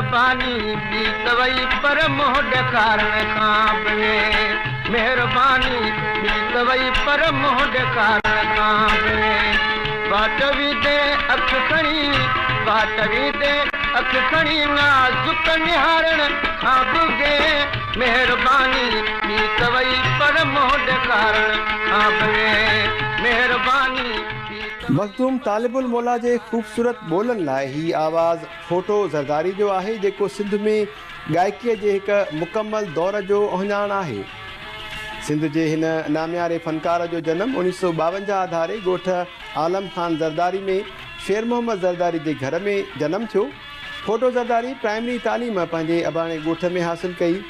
मेहरबानी दी तवई पर मोह ॾेखारण खां बि मेहरबानी दी तवई पर मोह ॾेखारण खां बि बाटवी दे अख खणी बाटवी दे अख खणी नाज़ुक निहारण खां बि मेहरबानी दी तवई पर मोह ॾेखारण खां बि मेहरबानी। मखदूम तालिबुल मौला जे ख़ूबसूरत ॿोलनि लाइ ही आवाज़ फोटो ज़रदारी जो आहे जेको सिंध में गायकीअ जे हिकु मुकमल दौर जो ओहञाण आहे। सिंध जे हिन नामियारे फ़नकार जो जनमु 1952 धारे ॻोठ आलम ख़ान ज़रदारी में शेर मोहम्मद ज़रदारी जे घर में जनमु थियो। फोटो ज़रदारी प्राइमरी तालीम पंहिंजे अबाणे ॻोठ में हासिलु कई।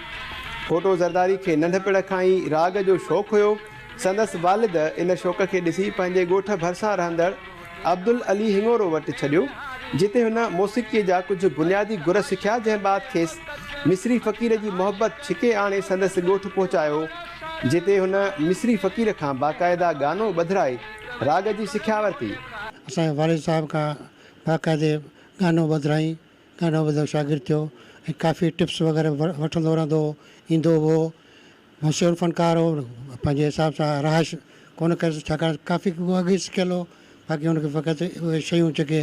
फोटो ज़रदारी खे नंढपिण खां ई राग जो शौक़ु हुयो। संदसि वालिद इन शौक़ खे ॾिसी पंहिंजे ॻोठ भरिसां रहंदड़ अब्दुल अली हिंगोरो वटि छॾियो, जिते हुन मौसीक़ीअ जा कुझु बुनियादी गुर सिखिया, जंहिं बाद खेसि मिस्री फ़क़ीर जी मोहबत छिके आणे संदसि ॻोठ पहुचायो, जिते हुन मिस्री फ़क़ीर खां बाक़ाइदा गानो ॿधाए राग जी सिखिया वरिती। असांजे वालिद साहिब खां बाक़ाइदे गानो ॿधाई गानो ॿधो शागिर्दु थियो ऐं काफ़ी टिप्स वग़ैरह वठंदो रहंदो ईंदो हुओ। मशहूरु फ़नकार हो, पंहिंजे हिसाब सां रहाइश कोन करे छाकाणि काफ़ी अॻे सिखियल हो। बाक़ी हुनखे फ़क़ति उहे शयूं जेके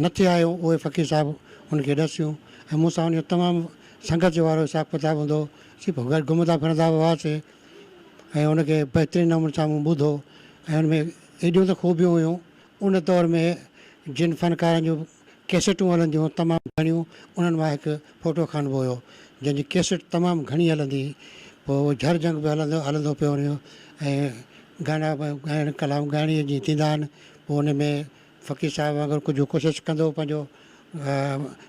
न थिए आहियो उहे फ़क़ीर साहिबु हुनखे ॾसियूं ऐं मूंसां हुन जो तमामु संगत जो वारो हिसाबु किताबु हूंदो। गॾु घुमंदा फिरंदा हुआसीं ऐं हुनखे बहितरीनु नमूने सां मूं ॿुधो ऐं हुन में एॾियूं त ख़ूबियूं हुयूं। उन दौर में जिन फ़नकारनि जूं कैसेटूं हलंदियूं तमामु घणियूं, उन्हनि मां हिकु फोटो खान बि हुयो जंहिंजी कैसेट तमामु घणी हलंदी। पोइ झर जंग बि हलंदो पियो वञो ऐं गाना ॻाइण कलाम ॻाइणीअ जी थींदा आहिनि। पोइ हुन में फ़क़ीर साहिबु अगरि कुझु कोशिशि कंदो पंहिंजो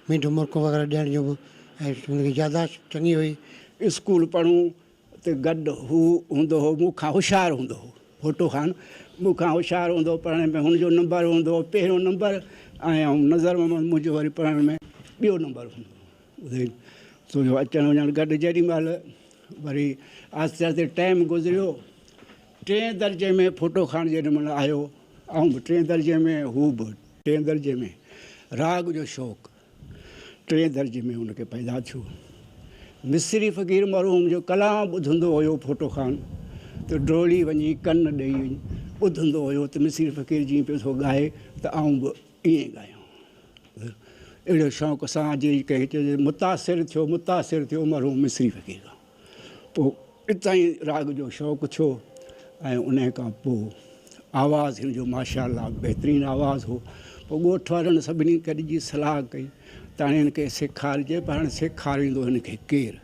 मीठो मुर्कूं वग़ैरह ॾियण जूं बि ऐं हुनजी याददाश्त चङी हुई। स्कूल पढ़ूं त गॾु हू हूंदो हो, मूंखां होशियारु हूंदो हो। फोटो खान मूंखां होशियारु हूंदो हो, पढ़ण में हुनजो नंबर हूंदो हो पहिरियों नंबर ऐं नज़र में मुंहिंजो वरी पढ़ण में ॿियो नंबर हूंदो। छो जो अचणु वञणु गॾु जेॾी महिल वरी आहिस्ते आहिस्ते टाइम गुज़रियो। 3 दर्जे में फोटो खान जेॾी महिल आयो, ऐं बि 3 दर्जे में, हू बि 3 दर्जे में। राग जो शौक़ु 3 दर्जे में हुनखे पैदा थियो। मिस्री फ़क़ीर मरहूम जो कलाम ॿुधंदो हुयो फोटो खान, त ड्रोली वञी कन ॾेई ॿुधंदो हुयो त मिस्री फ़क़ीर जीअं पियो थो ॻाए त आऊं बि ईअं ॻायां। अहिड़े शौक़ सां अॼु कंहिं चइजे मुतासिर थियो मरहूम मिस्री फ़क़ीर खां। पोइ हितां ई राग जो शौक़ु थियो ऐं उन खां पोइ आवाज़ु हिन जो माशाअल्लाह बहितरीनु आवाज़ु हो। पोइ ॻोठ वारनि सभिनी गॾिजी सलाह कई त हाणे हिनखे सेखारिजे, पर हाणे सेखारींदो हिनखे केरु।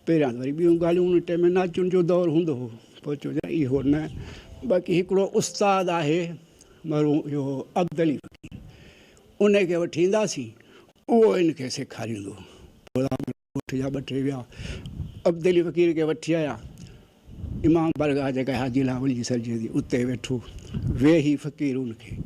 पहिरियां त वरी ॿियूं ॻाल्हियूं उन टाइम में नाचुनि जो दौरु हूंदो हो। पोइ चइजे इहो न, बाक़ी हिकिड़ो उस्तादु आहे मरहूम इहो अब्दुल फ़क़ीर, उनखे वठी ईंदासीं, उहो हिनखे सेखारींदो। ॻोठ जा 2-3 विया, अब्दुल फ़क़ीर खे वठी आया। इमाम बरगाह जेका हाजी लावली जी सरजे थी उते वेठो, वेही फ़क़ीर उनखे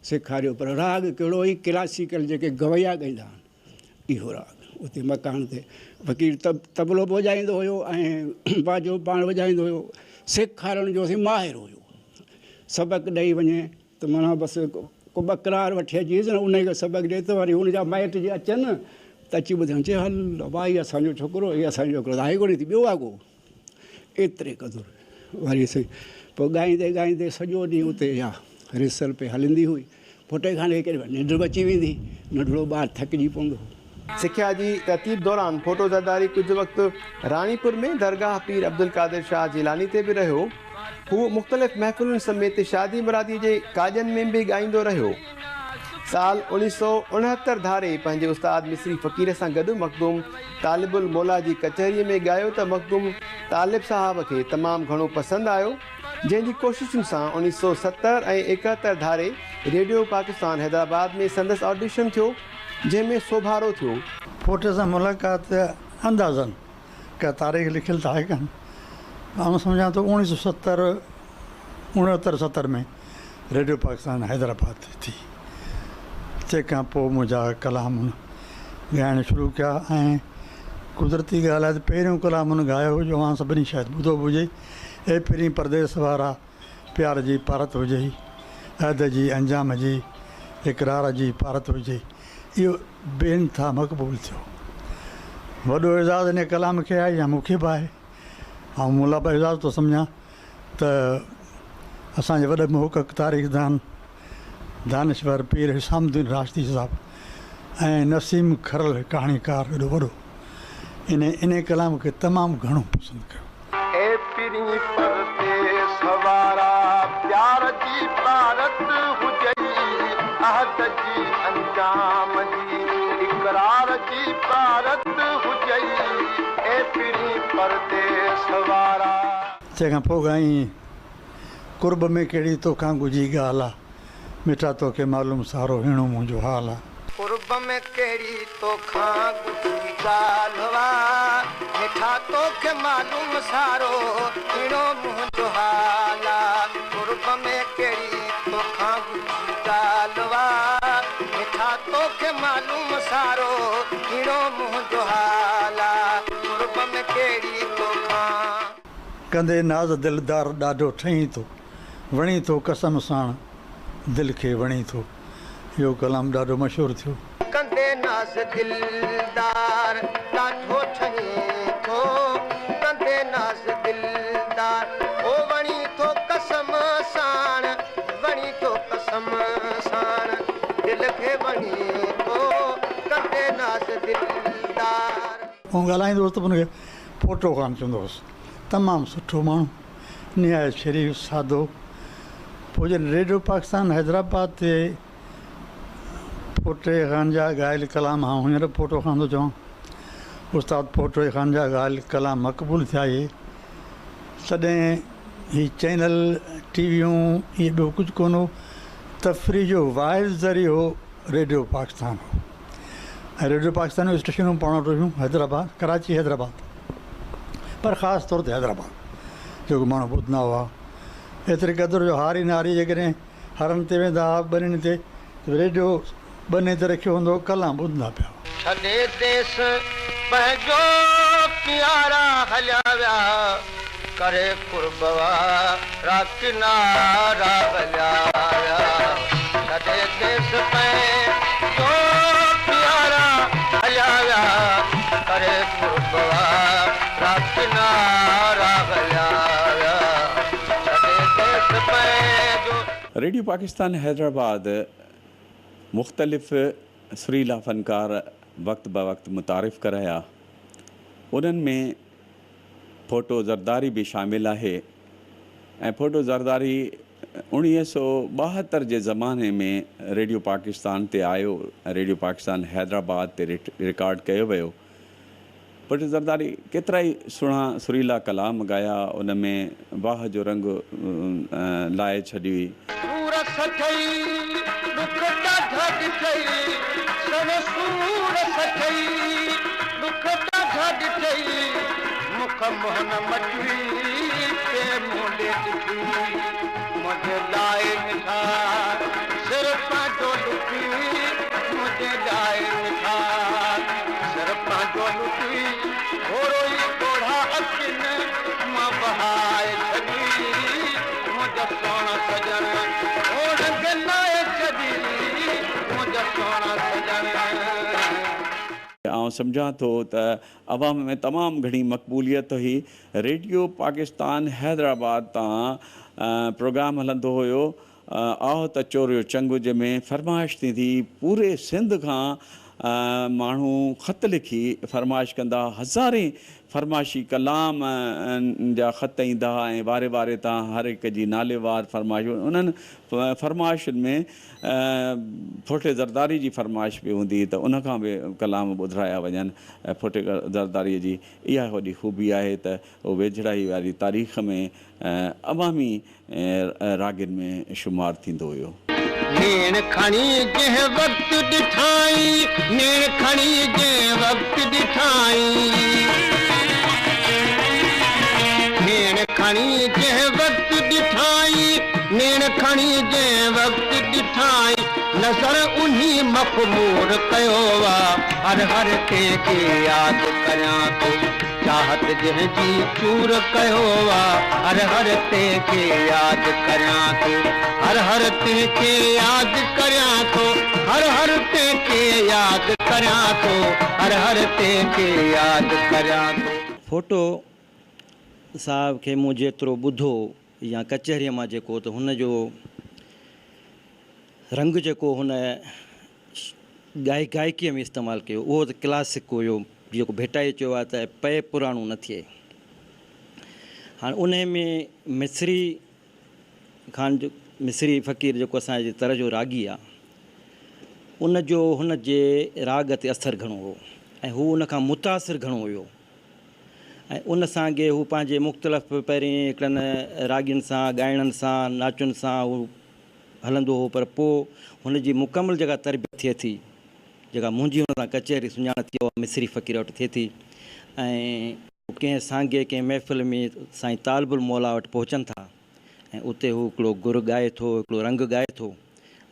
सेखारियो। पर राग कहिड़ो ई क्लासिकल जेके गवैया ॻाईंदा आहिनि इहो राग। उते मकान ते फ़क़ीर तबलो बि वॼाईंदो हुयो ऐं बाजो पाण वॼाईंदो हुयो। सेखारण जो माहिर हुयो। सबक़ु ॾेई वञे त माना बसि को बकरार वठी अचीसि न, उनखे सबक़ु ॾिए त वरी हुनजा माइट जीअं अचनि त अची ॿुधनि, चए हल भाई असांजो छोकिरो, इहो असांजो छोकिरो त आहे कोन्हे थी, ॿियो आहे को। एतिरे क़दुरु वरी सही। पोइ ॻाईंदे ॻाईंदे सॼो ॾींहुं उते इहा रिहर्सल पे हलंदी हुई। फोटे खाने केॾी महिल निंड बि अची वेंदी, नंढिड़ो ॿारु थकिजी पवंदो। सिखिया जी तरतीब दौरान फोटो ज़रदारी कुझु वक़्तु रानीपुर में दरगाह पीर अब्दुल कादिर शाह जिलानी ते बि रहियो। हू मुख़्तलिफ़ महफ़िलुनि समेत शादी मुरादी जे काजनि में बि ॻाईंदो रहियो। साल 1969 धारे पंहिंजे उस्ताद मिस्री फ़क़ीर सां गॾु मखदूम तालिबुल मौला जी कचहरीअ में ॻायो त मखदूम तालिब साहब खे तमामु घणो पसंदि आयो, जंहिंजी कोशिशुनि सां 1970 ऐं 71 धारे रेडियो पाकिस्तान हैदराबाद में संदसि ऑडिशन थियो, जंहिंमें सोभारो थियो। फोटे सां मुलाक़ात अंदाज़न का तारीख़ लिखियलु त आहे कान। मां सम्झां थो 1970 69-70 में रेडियो पाकिस्तान हैदराबाद थी। तंहिंखां पोइ मुंहिंजा कलाम ॻाइणु शुरू कया ऐं कुदरती ॻाल्हि आहे त पहिरियों कलाम हुन ॻायो हुओ, मां सभिनी शायदि ॿुधो बि हुजे। ऐं पहिरीं परदेस वारा, प्यार जी पारत हुजे, अहद जी अंजाम जी, इक़रार जी पारत हुजे, इहो बेइंतिहा मक़बूल थियो। वॾो एज़ाज़ इन कलाम खे आहे या मूंखे बि आहे। ऐं मुला बि एज़ाज़ थो सम्झां त असांजे वॾे मुहक़क़ तारीख़दान दानिश्वर पीर हिसामुद्दीन राशिदी साहिबु ऐं नसीम खरल कहाणीकार एॾो वॾो इन कलाम खे तमामु घणो पसंदि कयो। प्यार जी भारत हुजई अहद जी अंजाम जी इकरार जी भारत हुजई ए पिरी परदेस वारा। तंहिंखां पोइ ॻाई कुर्ब में कहिड़ी तोखां गुजी ॻाल्हि आहे मिठा तोखे मालूम सारो हिणो मुंहिंजो हाल आहे। कुर्ब में कहिड़ी तोखां गुजी ॻाल्हि आहे मिठा तोखे मालूम सारो हिणो मुंहिंजो हाल आहे। कुर्ब में कहिड़ी तोखां गुजी ॻाल्हि आहे मिठा तोखे मालूम सारो हिणो मुंहिंजो हाल आहे। कुर्ब में कहिड़ी तोखां कंदे नाज़ दिलदार ॾाढो ठहीं थो वणी थो कसम साण दिलि खे वणी थो। इहो कलाम ॾाढो मशहूरु थियो। कंदे नाज़ दिलदार ॾाढो ठहीं थो कंदे नाज़ दिलदार ओ वणी थो कसम साण वणी थो कसम साण दिल खे वणी थो कंदे नाज़ दिलदार। ऐं ॻाल्हाईंदो हुउसि त हुनखे फोटो कान चवंदो हुउसि। तमामु सुठो माण्हू निहायत शरीफ़ सादो। पोइ जॾहिं रेडियो पाकिस्तान हैदराबाद ते फोटे ख़ान जा ॻायल कलाम आउं हींअर फोटो खान थो चवां उस्ताद फोटे ख़ान जा ॻायल कलाम मक़बूल थिया इहे तॾहिं हीअ चैनल टीवियूं इहे ॿियो कुझु कोन हो। तफ़री जो वाहिद ज़रियो रेडियो पाकिस्तान हो ऐं रेडियो पाकिस्तान जूं स्टेशनूं पाण वटि हुयूं हैदराबाद कराची हैदराबाद पर ख़ासि तौर ते हैदराबाद जेको माण्हू ॿुधंदा हुआ। एतिरे क़दुरु जो हारी नारी जेकॾहिं हरनि ते वेंदा हुआ ॿनिनि ते रेडियो ॿने ते रखियो हूंदो कलाम ॿुधंदा पिया। छॾे देश पंहिंजो प्यारा हलिया विया करे कुर्ब वारा किनारा हलिया विया। छॾे देश पंहिंजो प्यारा हलिया विया करे कुर्ब वारा किनारा हलिया विया। छॾे देश पंहिंजो। रेडियो पाकिस्तान हैदराबाद मुख़्तलिफ़ सुरीला फ़नकार वक़्त ब वक़्त मुतारिफ़ कराया। उन्हनि में फ़ोटो ज़रदारी बि शामिलु आहे ऐं फ़ोटो ज़रदारी 1972 जे ज़माने में रेडियो पाकिस्तान ते आयो ऐं रेडियो पाकिस्तान हैदराबाद ते रिकॉर्ड कयो वियो। फ़ोटो ज़रदारी केतिरा ई सुहिणा सुरीला कलाम ॻाया। उन में वाह जो रंग लाए छॾी। मोहन मटवी पे मोले ॾिठी मुंहिंजे लाइ मिठा सिर पंहिंजो लुटी मुंहिंजे लाइ मिठा सिर पंहिंजो लुटी थोरो ई ॻोढ़ा अखियुनि मां बहाए छॾी मुंहिंजा सोना सजण ओढ़ लाइ छॾी मुंहिंजा सोना सजण। आउं सम्झां थो त अवाम में तमामु घणी मक़बूलियत हुई। रेडियो पाकिस्तान हैदराबाद तां प्रोग्राम हलंदो हुयो आओ त चोरियो चंग जंहिंमें फरमाइश थींदी पूरे सिंध खां माण्हू ख़त लिखी फरमाइश कंदा। हज़ारे फरमाइशी कलाम जा ख़त ईंदा ऐं वारे वारे तां हर हिक जी नालेवार फरमाइश। उन्हनि फरमाइशुनि में फ़ोटे ज़रदारी जी फरमाइश बि हूंदी त उनखां बि कलाम ॿुधाया वञनि। फ़ोटे ज़रदारीअ जी इहा वॾी ख़ूबी आहे त उहो वेझड़ाई वारी तारीख़ में अवामी रागिन में शुमारु थींदो हुयो। नेण खणी जंहिं वक़्तु ॾिठाई नेण खणी जंहिं वक़्तु ॾिठाई नेण खणी जंहिं वक़्तु ॾिठाई नेण खणी जंहिं वक़्तु ॾिठाई नज़र उन्ही मख़मूर कयो आहे हर हर कंहिंखे यादि करियां थो चाहत जंहिंजी चूर कयो आहे हर हर तंहिंखे यादि करियां थो हर हर तंहिंखे यादि करियां थो हर हर तंहिंखे यादि करियां थो हर हर तंहिंखे यादि करियां थो। फोटो साहब खे मूं जेतिरो ॿुधो या कचहरीअ मां जेको त हुन जो रंग जेको हुन गायकीअ में इस्तेमालु कयो उहो त क्लासिक हुयो जेको भेटाए चयो आहे त पए पुराणो न थिए। हाणे उन में मिस्री ख़ान जो मिस्री फ़क़ीर जेको असांजे तरह जो रागी आहे उन जो हुन जे राग ते असरु घणो हो ऐं हू उन खां मुतासिर घणो हुयो ऐं उन सां अॻे हू पंहिंजे मुख़्तलिफ़ पहिरीं हिकिड़नि रागियुनि सां ॻाइणनि सां नाचुनि सां हू हलंदो हो पर पोइ हुन जी मुकमल जेका तरबियत थिए थी जेका मुंहिंजी हुन सां कचहरी सुञाण थी उहा मिस्री फ़क़ीर वटि थिए थी ऐं कंहिं सांगे कंहिं महफ़िल में साईं तालिबुल मौला वटि पहुचनि था ऐं उते हू हिकिड़ो गुर ॻाए थो हिकिड़ो रंग ॻाए थो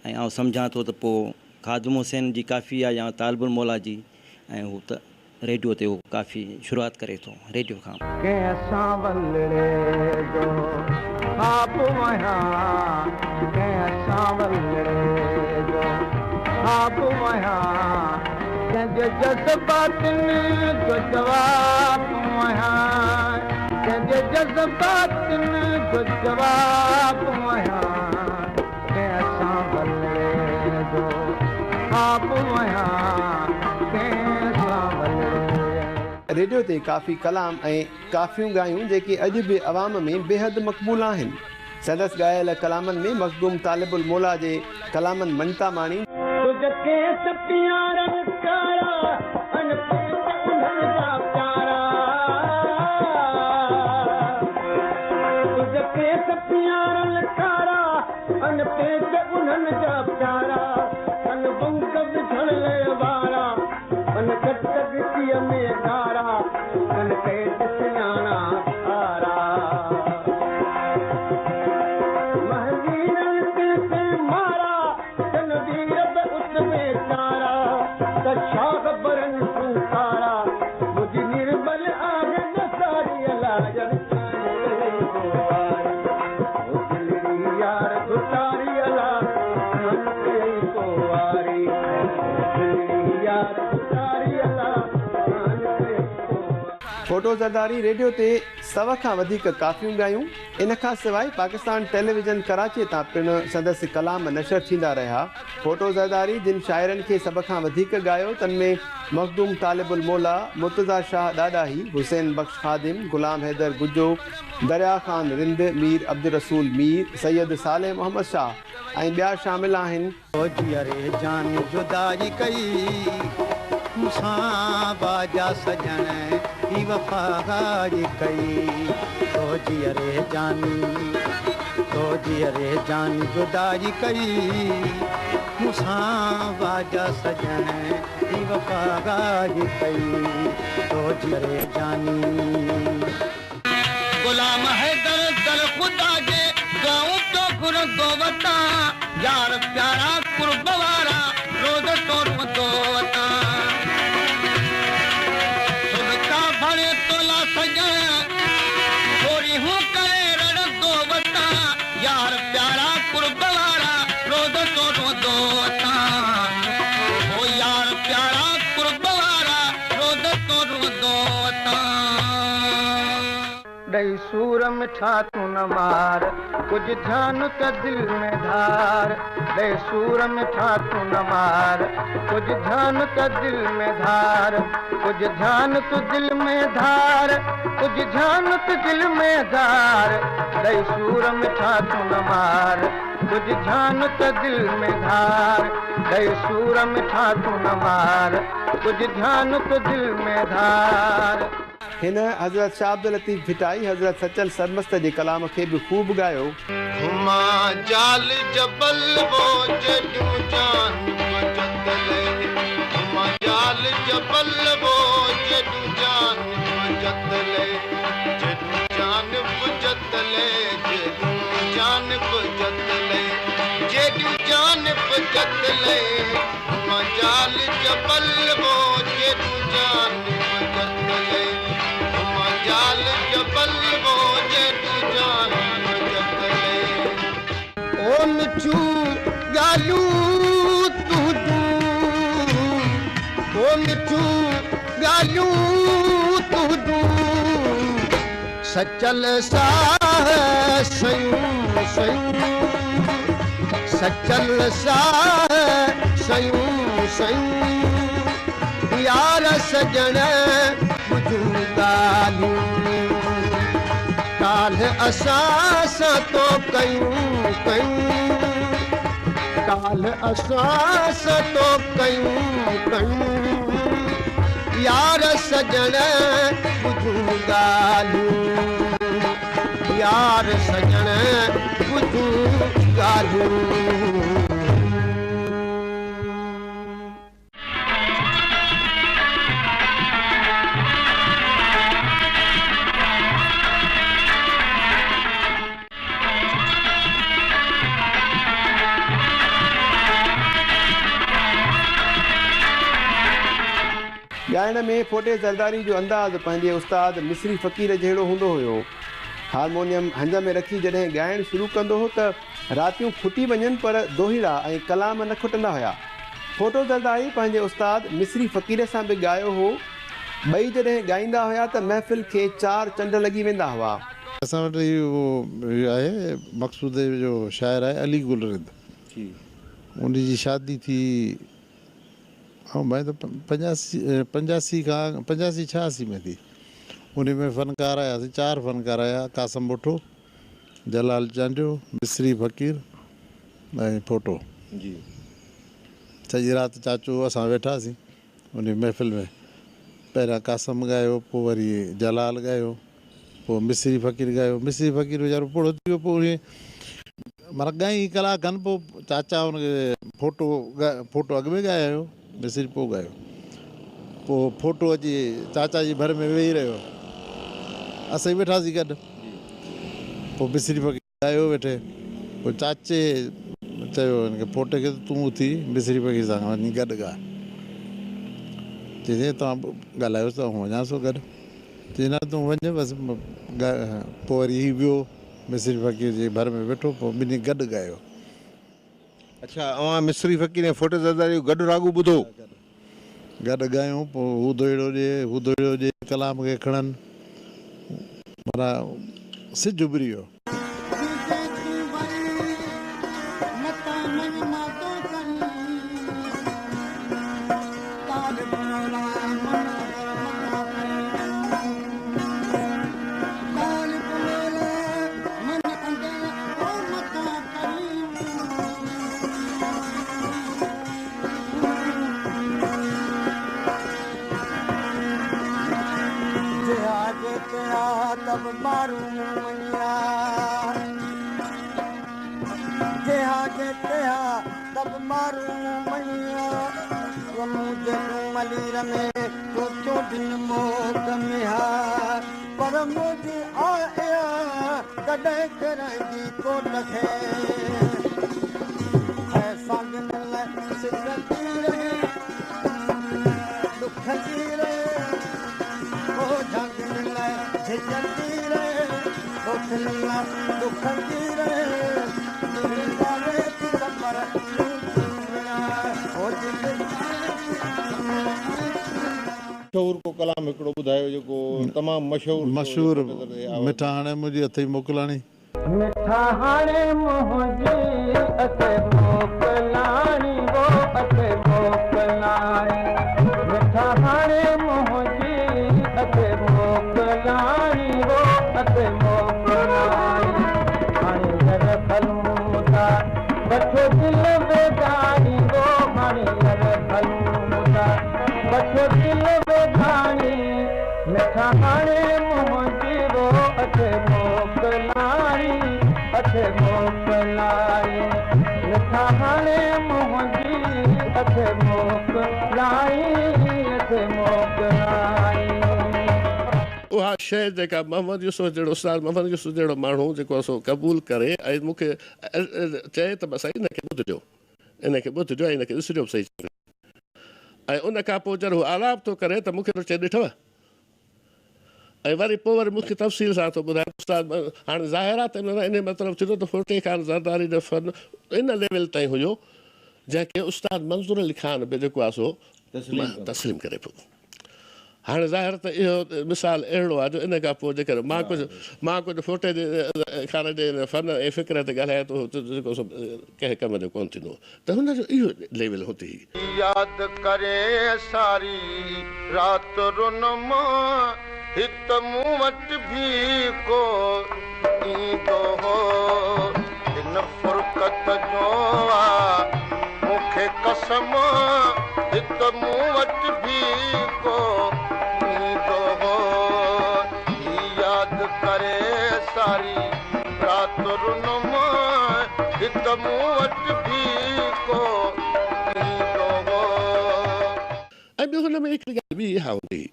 ऐं आउं सम्झां थो त पोइ ख़ादिम हुसैन जी काफ़ी आहे या तालिबुल मौला जी ऐं हू त रेडियो ते हू काफ़ी शुरूआति करे थो रेडियो खां। कंहिंसां वलड़े जो ख़्वाब वहियां कंहिंसां वलड़े जो ख़्वाब वहियां कंहिंजे जज़्बातनि जो जवाब वहियां कंहिंजे जज़्बातनि जो जवाब वहियां कंहिंसां वलड़े जो ख़्वाब वहियां कंहिंसां वलड़े। रेडियो ते काफ़ी कलाम ऐं काफ़ियूं ॻायूं जेके अॼु बि अवाम में बेहद मक़बूल आहिनि। संदसि ॻायल कलामनि में मखदूम तालिबुल मौला जे कलामनि मञता माणी फोटो ज़रदारी रेडियो ते 100 खां वधीक काफ़ियूं ॻायूं। इन खां सवाइ पाकिस्तान टेलीविज़न कराची तां पिणु संदसि कलाम नशर थींदा रहिया। फोटो ज़रदारी जिन शाइरनि खे सभ खां वधीक ॻायो तन में मखदूम तालिबुल मौला मुर्तज़ा शाह ॾाॾाही हुसैन बख्श ख़ादिम गुलाम हैदर गुज्जो दरिया ख़ान रिंद मीर अब्दुल रसूल मीर सैयद सालेह मोहम्मद शाह ऐं ॿिया शामिल आहिनि। मुसां बाजा सजण ई वफ़ादारी कई तो जियरे जानी जुदाई कई मुसां बाजा सजण ई वफ़ादारी कई तो जियरे जानी। गुलाम हैदर दर खुदा जे गाँव तो गुर गोवता यार प्यारा कुर्ब वारा रोज़ तो रोतो वता यार प्यारा कुर्ब वारा रोज़ तो रोदो वता ओ यार प्यारा कुर्ब वारा रोज़ तो रोदो वता। ॾई सूर मिठा तू न मार कुछ ध्यान त दिल में धार ॾई सूर मिठा तू न मार कुछ ध्यान त दिल में धार कुछ ध्यान तू दिल में धार कुछ ध्यान तू दिल में धार ॾई सूर मिठा तू न मार कुछ ध्यान त दिल में धार ॾई सूर मिठा तू न मार कुछ ध्यान तू दिल में धार। हिन हज़रत शाह अब्दुल लतीफ़ भिटाई हज़रत सचल सरमस्त जे कलाम खे बि ख़ूब ॻायो। हुमा जाल जबल वो जॾूं जान बजतले हुमा जाल जबल वो जॾूं जान बजतले जॾूं जान बजतले जॾूं जान बजतले जॾूं जान बजतले हुमा जाल जबल वो जॾूं जान बजतले मिठियूं ॻाल्हियूं तूं ओ मिठियूं ॻाल्हियूं तूं सचल साह सयूं सयूं सचल साह सयूं सयूं यार सजण ॿुधूं ॻाल्हियूं काल्ह असां सां तो कयूं कयूं काल्ह असां सां तो कयूं यार सजण ॿुधूं ॻाल्हियूं यार सजण ॿुधूं ॻाल्हियूं ॻाइण में फोटे ज़रदारी जो अंदाज़ पंहिंजे उस्ताद मिस्री फ़क़ीर जहिड़ो हूंदो हुयो। हारमोनियम हंध में रखी जॾहिं ॻाइणु शुरू कंदो हो त रातियूं खुटी वञनि पर दोहिड़ा ऐं कलाम न खुटंदा हुआ। फोटो ज़रदारी पंहिंजे उस्ताद मिस्री फ़क़ीर सां बि ॻायो हो। ॿई जॾहिं ॻाईंदा हुआ त महफ़िल खे 4 चंड लॻी वेंदा हुआ। असां वटि इहो आहे मक़सूद जो शाइर आहे अली गुलरिद, उनजी शादी थी ऐं भाई त 85-86 में थी। उन में फ़नकार आयासीं, 4 फ़नकार आया, कासम भुट्टो, जलाल चांडियो, मिस्री फ़क़ीर ऐं फोटो जी। सॼी राति चाचो असां वेठासीं उन महफ़िल में। पहिरियां कासम ॻायो, पोइ वरी जलाल ॻायो, पोइ मिस्री फ़क़ीर ॻायो। मिस्री फ़क़ीर वीचारो पूरो थी वियो, पोइ माना ॻाई कलाक खनि पोइ चाचा हुनखे फोटो अॻु में ॻायो, मिस्री पोइ ॻायो। पोइ फोटो अची चाचा जी भर में वेही रहियो, असां वेठासीं गॾु। पोइ मिस्री फ़क़ीर ॻायो वेठे, पोइ चाचे चयो हिनखे फोटे खे तूं थी मिस्री फ़क़ीर सां वञी गॾु ॻा। चई तव्हां ॻाल्हायोसि त वञा सो गॾु। चई न तूं वञ बसि। पोइ वरी हीउ वियो मिस्री फ़क़ीर जे भर में वेठो, पोइ ॿिन्ही गॾु ॻायो। अच्छा, अवां मिस्री फ़क़ीर ऐं फोटे ज़रदारी गॾु रागू ॿुधो? गॾु ॻायूं। पोइ हू दोहिड़ो ॾिए कलाम खे खणनि, माना सिज उभरी वियो। तब मारूं मैया जेहा जे तेहा तब मारूं मैया वो मुझे मलीर में तो चोटिन मोक में हा पर मुझे आया कदे करेंगी को लखे है संग मिले सिद्धती रहे दुख की रहे ओ जंग मिले झिझती रहे दुख की रहे वाले की सफर हो मशहूर को कलाम हिकिड़ो ॿुधायो जेको तमामु मशहूर मिठा हाणे मुंहिंजी हथ जी मोकिलाणी। मिठा हाणे मुंहिंजी हथ मोकिलाणी वो हथ मोकिलाणी मिठा हाणे मुंहिंजी हथ मोकिलाणी वो हथ मोकिलाणी हाणे घर फलूं था बठो दिल बेदारी वो हाणे घर फलूं था बठो दिल बेदारी मिठा हाणे मुंहिंजी वो हथ मोकिलाणी हथ मोकिलाणी मिठा हाणे मुंहिंजी हथ मोकिलाणी हथ मोकिलाणी। उहा शइ जेका मोहम्मद यूसुफ जहिड़ो उस्ताद मोहम्मद यूसुफ जहिड़ो माण्हू जेको सो क़बूल करे ऐं मूंखे चए त बसि हिनखे ॿुधिजो ऐं हिनखे ॾिसिजो बि सही ऐं उन खां पोइ जॾहिं हू आलाप थो करे त मूंखे थो चए ॾिठव ऐं वरी पोइ वरी मूंखे तफ़सील सां थो ॿुधाए उस्ताद हाणे ज़ाहिरात इन मतिलबु थियो त फ़ोटे ख़ान ज़रदारी जो फ़न इन लेवल ताईं हुयो जंहिंखे उस्ताद मंज़ूर अली ख़ान बि जेको आहे सो तस्लीम करे पियो। हाणे ज़ाहिर त इहो मिसाल अहिड़ो आहे जो इन खां पोइ जेकर मां कुझु फ़ोटे जे ख़ान जे फ़न ऐं फ़िक्र ते ॻाल्हायां थो जेको सो कंहिं कम जो कोन्ह थींदो त हुनजो इहो लेवल हुते यादि करे सारी राति रुन मां हित मूं वटि बि को ईंदो हो हिन फुरक़त जो आहे मूंखे कसम हित मूं वटि बि को ईंदो हो यादि करे सारी राति रुन मां हित मूं वटि बि को ईंदो हो। ऐं ॿियो हुन में हिकिड़ी ॻाल्हि ॿी इहा हूंदी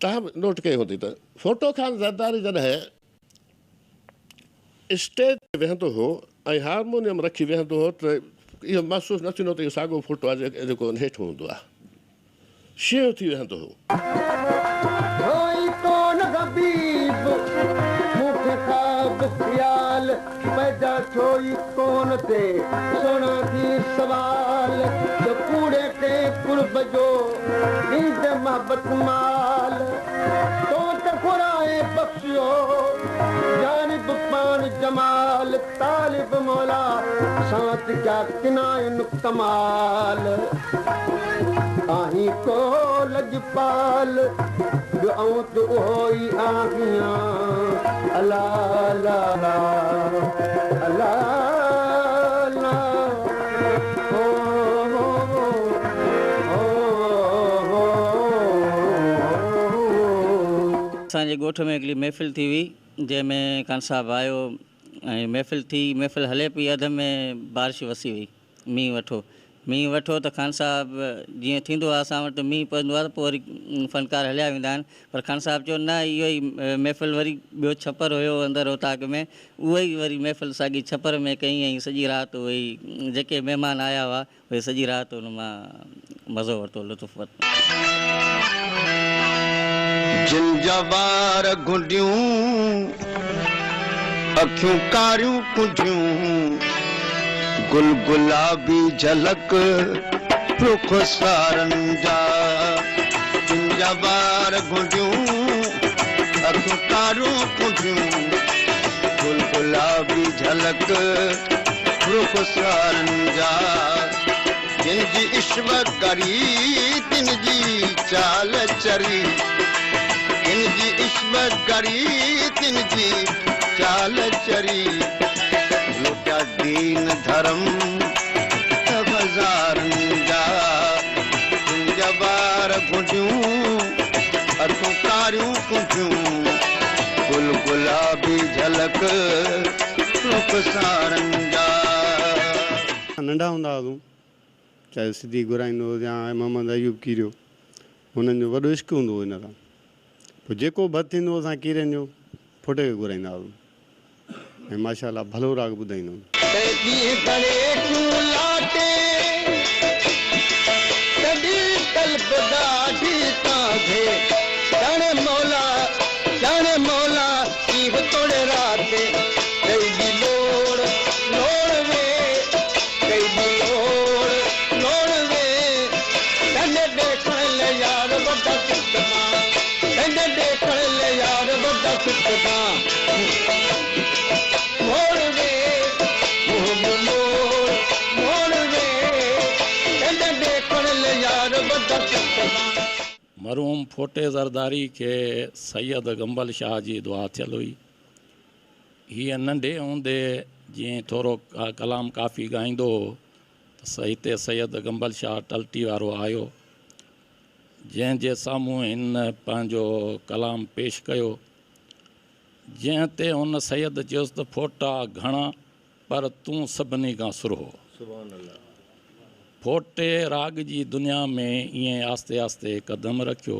तव्हां नोट कई हूंदी त फ़ोटो ख़ान ज़रदारी जॾहिं स्टेज ते वेहंदो हो ऐं हारमोनियम रखी वेहंदो हो त इहो महसूसु न थींदो त इहो साॻियो फ़ोटो आहे जेको हेठि हूंदो आहे शेव थी वेहंदो हो। पैदा छोई कोन ते सोना थी सवाल जो कूड़े ते कुर्ब जो नींद मोहब्बत माल तो त खुराए बख्शियो जानिब पान जमाल तालिब मौला साथ क्या किनायन कमाल आही को लजपाल दुआऊं तो होई आहियां अला ला ला अला ला ओ असांजे ॻोठ में हिकिड़ी महफ़िल थी हुई जंहिंमें खान साहिबु आयो ऐं महफ़िल हले पई अध में बारिश वसी हुई मींहुं वठो त खान साहिबु जीअं थींदो आहे असां वटि मींहुं पवंदो आहे त पोइ वरी फ़नकार हलिया वेंदा आहिनि पर खान साहिबु चयो न इहो ई महफ़िल वरी ॿियो छपर हुयो अंदरि उताक में उहो ई वरी महफ़िल साॻी छपर में कई ऐं सॼी राति उहे ई जेके महिमान आया हुआ उहे सॼी राति हुन मां मज़ो वरितो लुत्फ़ वरितो। जिन जा वार गुंडियूं अखियूं कारियूं कुंडियूं गुल गुलाबी झलक रुख सारनि जा जिन जा वार गुंडियूं अखियूं कारियूं कुंडियूं गुल गुलाबी झलक रुख सारनि जा जिन जी इश्क करी तिन जी चाल चरी जिन जी इश्क करी तिन जी चाल चरी लुटा दीन धर्म बाज़ारनि जा जिन जा वार गुंडियूं अखियूं कारियूं कुंडियूं गुल गुलाबी झलक रुख सारनि जा। नंढा हूंदा हुआसीं चाहे सिद्धी घुराईंदो या मोहम्मद अयूब कीरियो हुननि जो वॾो इश्क हूंदो हुओ हिन सां पोइ जेको बद थींदो असां कीरनि जो फोटे खे घुराईंदा हुआसीं ऐं माशाअल्लाह भलो राग ॿुधाईंदो मरहूम फोटे ज़रदारी के सैयद गंबल शाह जी दुआ थियल हुई। हीअ नंढे हूंदे जीअं थोरो कलाम काफ़ी ॻाईंदो हो त हिते सैयद गंबल शाह टलटी वारो आयो जंहिंजे साम्हूं हिन पंहिंजो कलाम पेश कयो जंहिं ते हुन सैयद चयोसि त फोटा घणा पर तूं सभिनी खां सुरहो। फोटे राग जी दुनिया में ईअं आस्ते आस्ते कदम रखियो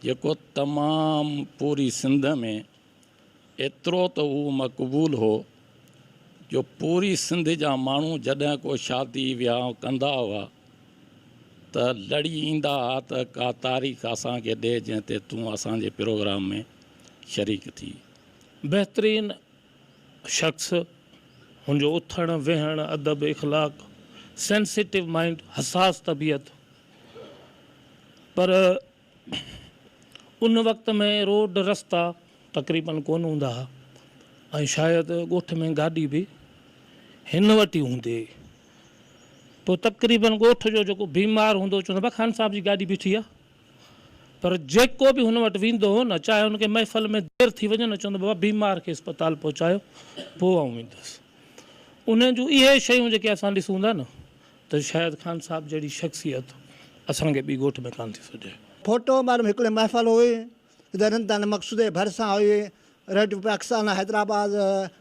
जेको तमामु पूरी सिंध में एतिरो त उहो मक़बूल हो जो पूरी सिंध जा माण्हू जॾहिं को शादी विहांउ कंदा हुआ त लड़ी ईंदा हुआ त का तारीख़ असांखे ॾे जंहिं ते तूं असांजे प्रोग्राम में शरीक थी। बहितरीन शख़्स, हुनजो उथणु वेहणु अदब इख़लाक़, सेंसिटिव माइंड, हसास तबियत। पर उन वक़्त में रोड रस्ता तक़रीबन कोन हूंदा हुआ ऐं शायदि ॻोठ में गाॾी बि हिन वटि ई हूंदी। पोइ तक़रीबन ॻोठ जो जेको बीमार हूंदो चवंदो खान साहिब जी गाॾी बीठी आहे। पर जेको बि हुन वटि वेंदो हो न, चाहे हुनखे महफ़िल में देरि थी वञे न, चवंदो बाबा बीमार खे अस्पताल पहुचायो पोइ आउं वेंदुसि। उन जूं इहे शयूं जेके असां ॾिसूं था न, त शायदि खान साहिब जहिड़ी शख़्सियत असांखे ॿी ॻोठ में कान थी सघे। फोटो मालूम हिकिड़े महफ़िल हुई, नरेंद्र मक़सूद जे भरिसां हुई, रेडियो पाकिस्तान हैदराबाद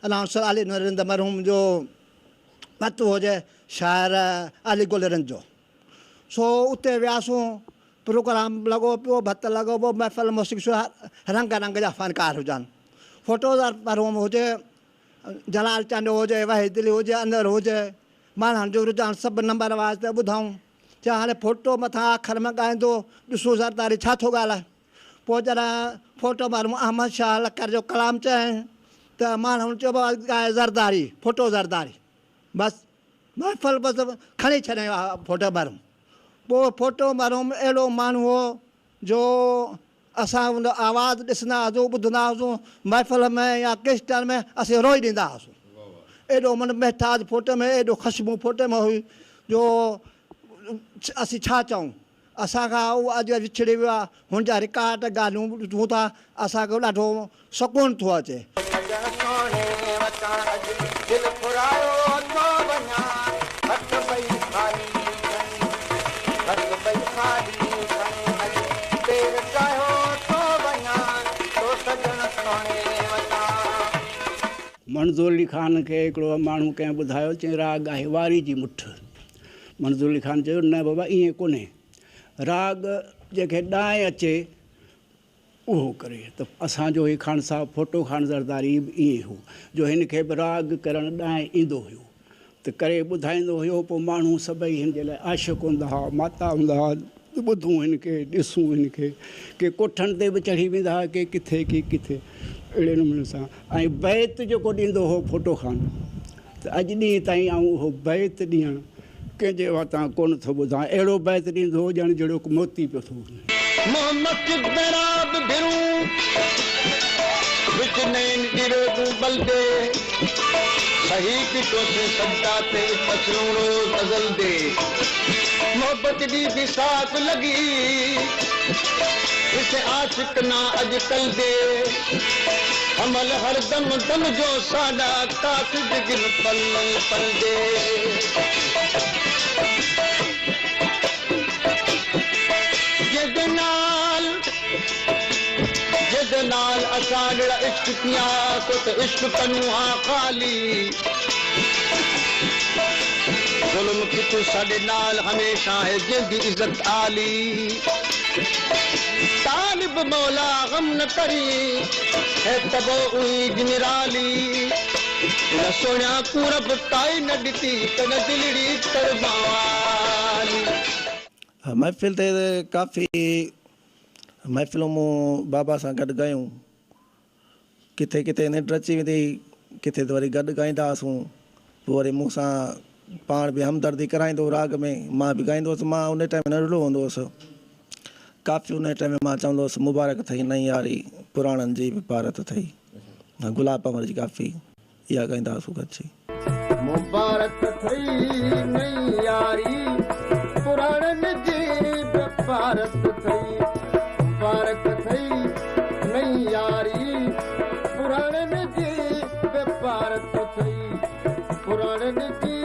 अनाउंसर अली नरेंद्र मरहूम जो पतो हुजे, शाइर अली गुलरन जो। सो उते वियासीं, प्रोग्राम लॻो पियो, भत लॻो पियो, महफ़िल मौसीक़ी रंग रंग जा फ़नकार हुजनि। फोटोज़ार मरहूम हुजे, जलाल चांडो हुजे, वाहिद दिली हुजे, अंदर हुजे, माण्हुनि जो रुझान सभु नंबर आवाज़ ते ॿुधूं। चाहे हाणे फोटो मथां आख़िर में ॻाईंदो, ॾिसो ज़रदारी छा थो ॻाल्हाए। पोइ जॾहिं फोटो माण्हू अहमद शाह लकर जो कलाम चयईं त माण्हुनि चयो ॻाए ज़रदारी, फोटो ज़रदारी, बसि महफ़िल बसि खणी छॾियो आहे फोटो माण्हू। पोइ फोटो माण्हू अहिड़ो माण्हू हो जो असां उन आवाज़ु ॾिसंदा हुआसीं, ॿुधंदा हुआसीं, महफ़िल में या किश्तनि में असीं रोई ॾींदा हुआसीं। एॾो मन महताज फोटो में, एॾो ख़ुशबू फोटो में हुई जो असीं छा चऊं। असांखां उहो अॼु विछड़ी वियो आहे, हुन जा रिकॉर्ड ॻाल्हियूं ॿुधूं था, असांखे ॾाढो सुकून थो अचे। मंज़ूर अली ख़ान खे हिकिड़ो माण्हू कंहिं ॿुधायो, चई राग आहे वारी जी मुठ। मंज़ूर अली ख़ान चयो न बाबा ईअं कोन्हे, राग जंहिंखे ॾांहुं अचे उहो करे। त असांजो ही ख़ान साहिबु फोटो ख़ान ज़रदारी बि ईअं हो जो हिनखे बि राग करणु ॾांहुं ईंदो हुयो, त करे ॿुधाईंदो हुयो। पोइ माण्हू सभई हिन जे लाइ आशिक़ हूंदा हुआ, माता हूंदा हुआ, ॿुधूं हिनखे, ॾिसूं हिनखे, के कोठनि ते बि चढ़ी वेंदा हुआ, के किथे के किथे, अहिड़े नमूने सां। ऐं बैत जेको ॾींदो हो फोटो ख़ान, त अॼु ॾींहं ताईं आऊं उहो बैत ॾियणु कंहिंजे वटां कोन थो ॿुधां। अहिड़ो बैत ॾींदो हो ॼण जहिड़ो मोती पियो थो वञे। मोहब्बत दी बिसात लगी इसे आशिक ना अजकल दे अमल हर दम दम जो साडा कातिद गिन पल पल दे ये नाल असा जड़ा इश्क किया तो इश्क कनु आ खाली जुल्म की तू साडे नाल हमेशा है जिंदी इज्जत आली तालिब मौला गम न करी है तबो हुई जिमराली न सोना पूरब ताई न दिती तन दिलड़ी तरबावाली। महफिल ते काफ़ी महफ़िलों में बाबा सां गॾु गयूं, किथे किथे निंड अची वेंदी, किथे त वरी गॾु ॻाईंदा हुआसीं। पोइ वरी मूंसां पाण बि हमदर्दी कराईंदो राग में, मां बि ॻाईंदो हुउसि। मां उन टाइम नंढड़ो हूंदो हुउसि, काफ़ी उन टाइम मां चवंदो हुउसि मुबारक अथई नई यारी पुराणनि जी बि भारत अथई, गुलाब पंवर जी काफ़ी इहा ॻाईंदा हुआसीं गॾिजी। मुबारक अथई नई यारी पुराणनि जी बि भारत अथई, मुबारक अथई नई यारी पुराणनि जी बि भारत अथई, पुराणनि जी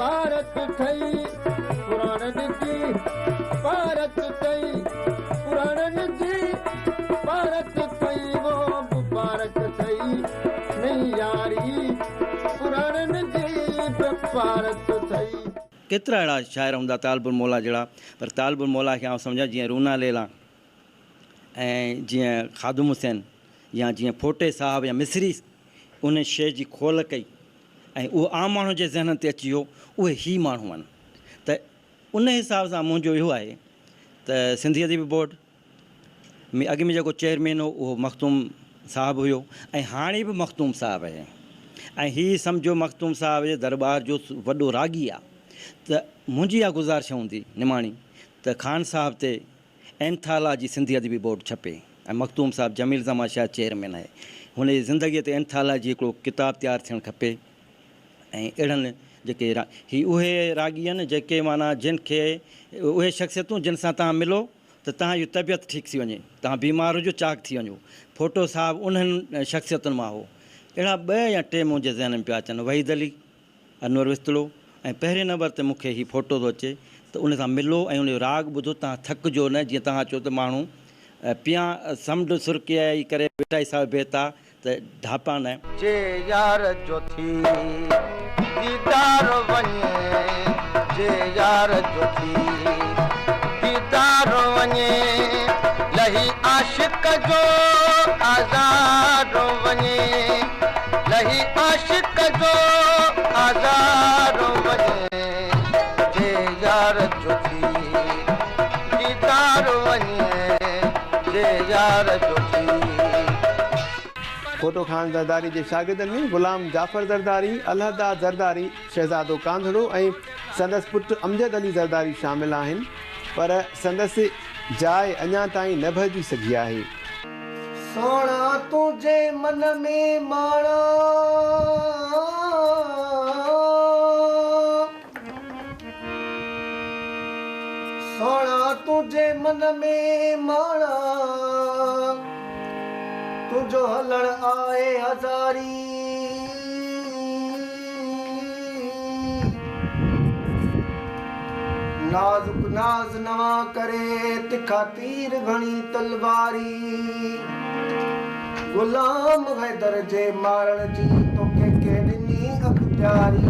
भारत अथई, पुराणनि जी भारत अथई, पुराणनि जी भारत अथई, वो मुबारक अथई नई यारी पुराणनि जी बि भारत अथई। केतिरा अहिड़ा शाइर हूंदा तालबुल मौला जहिड़ा, पर तालबुल मौला खे आउं सम्झां जीअं रूना लैला ऐं जीअं ख़ादुम हुसैन या जीअं फोटे साहब या मिस्री उन शइ जी खोल कई ऐं उहो आम माण्हू जे ज़हन ते अची वियो, उहे ई माण्हू आहिनि। त उन हिसाब सां मुंहिंजो इहो आहे त सिंधी अदबी बोर्ड में अॻु में जेको चेयरमैन हो उहो मखतूम साहिबु हुयो ऐं हाणे बि मखतूम साहिबु आहे ऐं हीअ सम्झो मखतूम साहिब जे दरबार जो वॾो रागी आहे त मुंहिंजी इहा गुज़ारिश हूंदी निमाणी त ख़ान साहिब ते एंथालॉजी सिंधी अदबी बोर्ड छपे ऐं मखतूम साहिबु जमील ज़मान शाह चेयरमैन आहे हुन जी ज़िंदगीअ ते एंथालॉजी हिकिड़ो किताबु तयारु थियणु खपे ऐं अहिड़नि जेके ही उहे रागी आहिनि जेके माना जिन खे उहे शख़्सियतूं जिन सां तव्हां मिलो त तव्हांजी तबियत ठीकु थी वञे तव्हां बीमार हुजो चाक थी वञो फोटो साहिबु उन्हनि शख़्सियतुनि मां हो अहिड़ा 2 या 3 मुंहिंजे ज़हन में पिया अचनि वहीद अली अनवर विस्तड़ो ऐं पहिरें नंबर ते मूंखे हीउ फोटो थो अचे त उन सां मिलो ऐं उनजो राग ॿुधो तव्हां थकिजो न जीअं तव्हां चओ त माण्हू पिया समुंड सुरकियाई करे वेठा साहिब बेता त ढापा न जे यार जो थी दीदार वञे जे यार जो थी दीदार वञे लही आशिक जो आज़ाद वञे लही आशिक जो आज़ाद वञे जे यार जो थी दीदार वञे जे यार जो थी। फोटो ख़ान ज़रदारी जे शागिर्दनि में ग़ुलाम जाफ़र ज़रदारी अलहदा ज़रदारी शहज़ादो कांधड़ो ऐं संदसि पुटु अमजद अली ज़रदारी शामिल आहिनि पर संदसि जाइ अञा ताईं न भरिजी सघी आहे। सोना तुझे मन में माणा सोना तुझे मन में माणा तुझो हलण आए हज़ारी नाज़ुक नाज़ नवा करे तिखा तीर घणी तलवारी गुलाम हैदर जे मारण जी तोखे के ॾिनी अख़्तियारी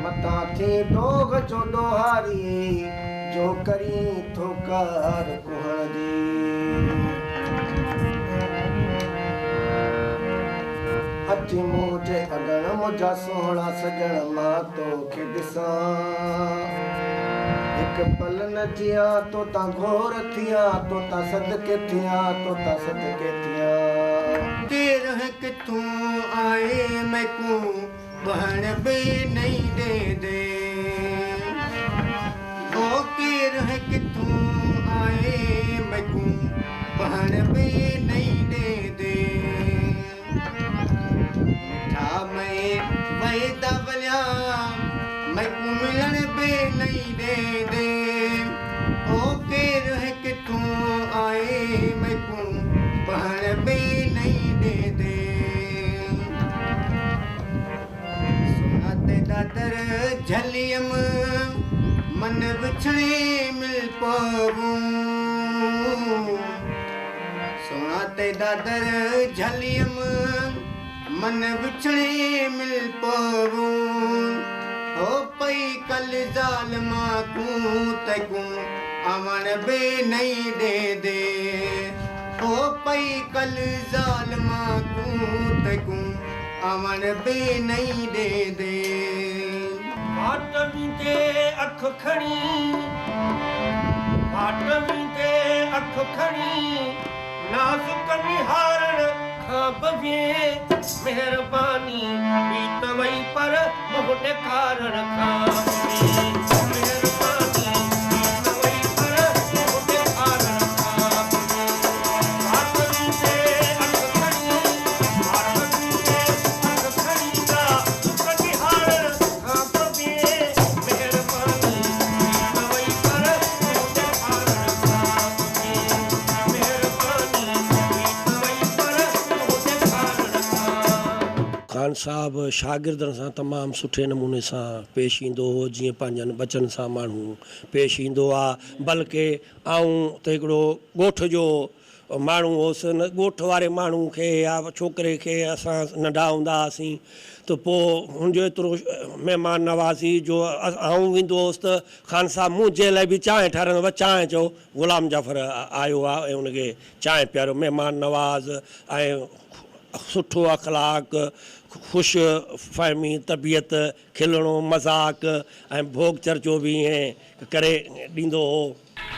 मता थी डोग जो डोहारी जो करी थो कार कुहण जी अची मुझे अगण मुझा सोहणा सजण मां तोखे ॾिसां हिकु पल न जिया तो ता घोर थिया तो ता सदके थिया तो ता सदके थिया तेर है कि तू आए मैं को बहन बे नहीं दे ओ तेर है कि तू आए मैं को बहन बे नहीं दे मैं दबलिया मैं मिलन बे नहीं दे ओ केर है कि तू आए मैं को पहन बे नहीं दे सुनाते दादर झलियम मन बिछड़े मिल पाऊं सुनाते दादर झलियम मन बिछड़े मिल पाऊं हो पई कल ज़ालिमा को तकू अमन बे नहीं दे हो पई कल ज़ालिमा को तकू अमन बे नहीं दे फाटमी ते अख खणी फाटमी ते अख खणी नाज़ुक निहारण बवे मेहरबानी बीत वई पर मुंह ॾेखारण खां मेहरबानी बीत वई पर मुंह ॾेखारण खां फाटमी ते अख खणी फाटमी ते अख खणी नाज़ुक निहारण खां बवे मेहरबानी बीत वई पर मुंह ॾेखारण खां मेहरबानी बीत वई पर ख़ान साहब शागिर्दनि सां तमामु सुठे नमूने सां पेश ईंदो हो जीअं पंहिंजनि बचन सां माण्हू पेश ईंदो आहे बल्कि आऊं त हिकिड़ो ॻोठ जो माण्हू हुउसि न ॻोठ वारे माण्हू खे या छोकिरे खे असां नंढा हूंदा हुआसीं त पोइ हुनजो एतिरो महिमान नवाज़ी जो आऊं वेंदो हुउसि त ख़ान साहब मुंहिंजे लाइ बि चांहि ठाहिराईंदो चांहि चओ ग़ुलाम जाफ़र आयो आहे ऐं हुनखे चांहि पीआरियो महिमान नवाज़ ऐं सुठो अख़लाक ख़ुशि फ़हमी तबियत खिलणो मज़ाक ऐं भोग चर्चो बि ईअं करे ॾींदो हो।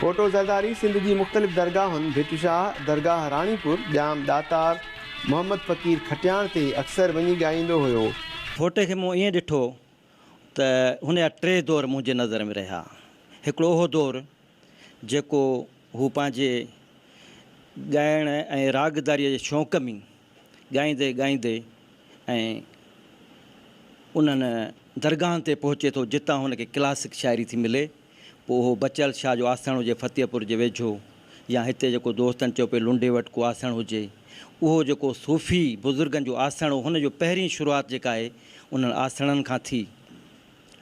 फोटो ज़रदारी सिंध जी मुख़्तलिफ़ दरगाहुनि भिटशाह दरगाह राणीपुर जाम दातार मोहम्मद फ़कीर खटियाण ते अक्सर वञी ॻाईंदो हुयो। फोटे खे मूं ईअं ॾिठो त हुन जा 3 दौर मुंहिंजे नज़र में रहिया। हिकिड़ो उहो दौरु जेको हू पंहिंजे ॻाइण ऐं रागदारीअ जे शौक़ में ॻाईंदे ॻाईंदे ऐं उन्हनि दरगाहनि ते पहुचे थो जितां हुनखे क्लासिक शाइरी थी मिले। पोइ उहो बचल शाह जो आसण हुजे फतेहपुर जे वेझो, या हिते जेको दोस्तनि चयो पियो लुंडे वटि को आसण हुजे, उहो जेको सूफ़ी बुज़ुर्गनि जो आसण हो, हुनजो पहिरीं शुरूआति जेका आहे उन्हनि आसणनि खां थी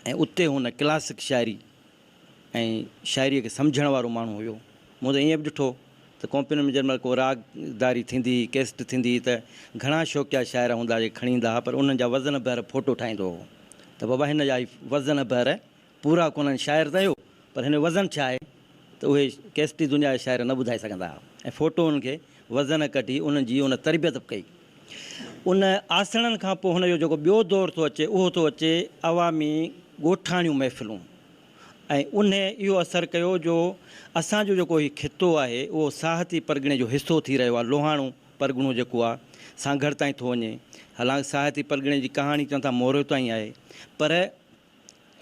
ऐं उते हुन क्लासिक शाइरी ऐं शाइरीअ खे सम्झण वारो माण्हू हुयो। मूं त ईअं बि ॾिठो त कॉम्पिन में जंहिंमहिल को रागदारी थींदी कैस्ट थींदी त घणा शौक़िया शाइर हूंदा जे खणी ईंदा हुआ, पर उन्हनि जा वज़न बहर फोटो ठाहींदो हो त बाबा हिन जा वज़न बहर पूरा कोन्हनि, शाइर त हुयो पर हिन वज़न छा आहे त उहे कैस्टी दुनिया जा शाइर न ॿुधाए सघंदा हुआ। ऐं फोटो उनखे वज़न कढी उन्हनि जी उन तरबियत कई। उन आसणनि खां पोइ हुनजो जेको ॿियो दौरु थो अचे उहो थो अचे अवामी ॻोठाणियूं महफ़िलूं। ऐं उन इहो असरु कयो जो असांजो जेको हीउ खितो आहे उहो साहती परगिणे जो हिसो थी रहियो आहे। लोहाणो परगिणो जेको आहे सांघर ताईं थो वञे, हालांकि साहती परगिणे जी कहाणी चवनि था मोरियो ताईं आहे, पर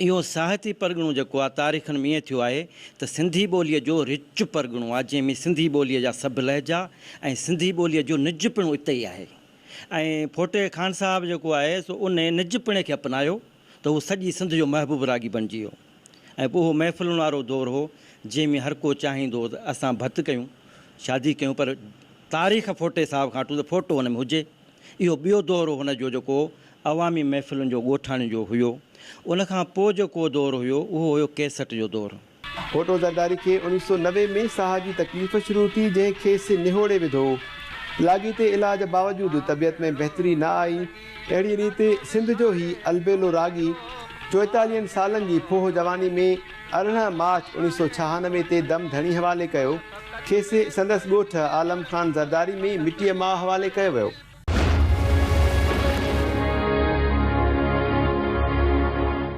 इहो साहती परगिणो जेको आहे तारीख़नि में ईअं थियो आहे त सिंधी ॿोलीअ जो रिच परगिणो आहे जंहिंमें सिंधी ॿोलीअ जा सभु लहजा ऐं सिंधी ॿोलीअ जो निजपिणो इते ई आहे। ऐं फोटे खान साहिबु जेको आहे सो उन निजपिणे खे अपनायो त उहो सॼी सिंध जो महबूब रागी बणिजी वियो। ऐं पोइ उहो महफ़िलुनि वारो दौरु हो जंहिंमें हर को चाहींदो हो त असां भत कयूं, शादी कयूं, पर तारीख़ फोटे साहिब खां वठूं त फोटो हुन में हुजे। इहो ॿियो दौरु हुनजो जेको अवामी महफ़िलुनि जो ॻोठाणे जो हुयो। उनखां पोइ जेको दौरु हुयो उहो हुयो कैसेट जो दौरु। फोटो ज़रदारी खे 1990 में साह जी तकलीफ़ शुरू थी जंहिंखे निहोड़े विधो। लाॻीते इलाज बावजूदि तबियत में बहितरी न आई। अहिड़ी रीति सिंध जो ई अलबेलो रागी 44 सालनि जी फोह जवानी में 18 मार्च 1996 ते दम धणी हवाले कयो। खेसि संदसि ॻोठ आलम ख़ान ज़रदारी में मिटीअ मां हवाले कयो वियो।